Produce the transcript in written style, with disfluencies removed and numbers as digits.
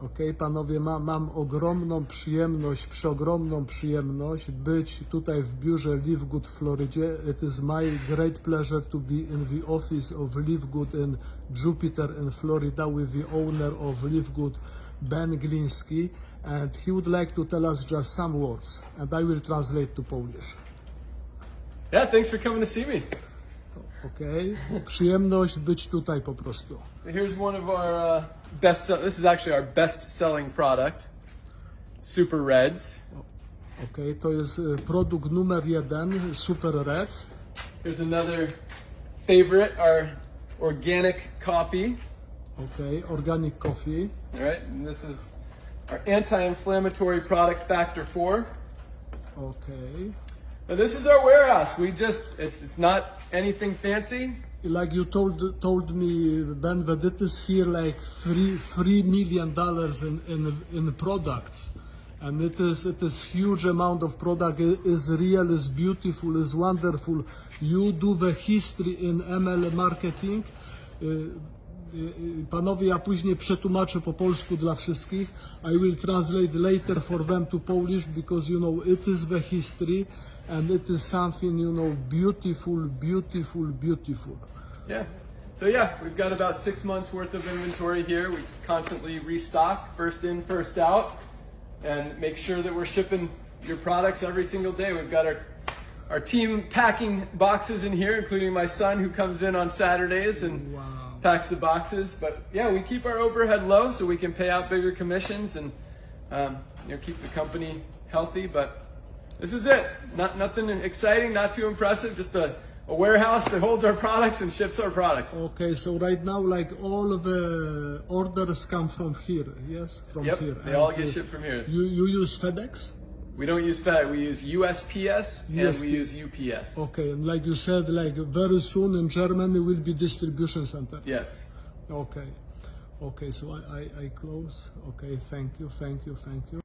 Okej, panowie, mam przeogromną przyjemność być tutaj w biurze LiveGood w Florydzie. It is my great pleasure to be in the office of LiveGood in Jupiter in Florida with the owner of LiveGood, Ben Glinsky, and he would like to tell us just some words, and I will translate to Polish. Yeah, thanks for coming to see me. Okej, przyjemność być tutaj po prostu. Here's one of our this is actually our best-selling product, Super Reds. Okej, to jest produkt numer 1, Super Reds. Here's another favorite, our organic coffee. Okej, organic coffee. All right, and this is our anti-inflammatory product, Factor 4. Okej. And this is our warehouse. It's not anything fancy. Like you told me, Ben, that it is here like $3 million in products, and it is huge amount of product. It is real, is beautiful, is wonderful. You do the history in ML marketing. Panowie, ja później przetłumaczę po polsku dla wszystkich. I will translate later for them to Polish because you know it is the history and it is something, you know, beautiful, beautiful, beautiful. Yeah. So yeah, we've got about 6 months worth of inventory here. We constantly restock, first in, first out, and make sure that we're shipping your products every single day. We've got our team packing boxes in here, including my son who comes in on Saturdays and packs the boxes. But yeah, we keep our overhead low so we can pay out bigger commissions and keep the company healthy. But this is it. Nothing exciting, not too impressive, just a warehouse that holds our products and ships our products. Okay, so right now, like all of the orders come from here, yes? From here. They all get shipped from here. You use FedEx? We don't use FedEx, we use USPS and we use UPS. Okay, and like you said, like very soon in Germany will be distribution center. Yes. Okay, so I close. Okay, thank you.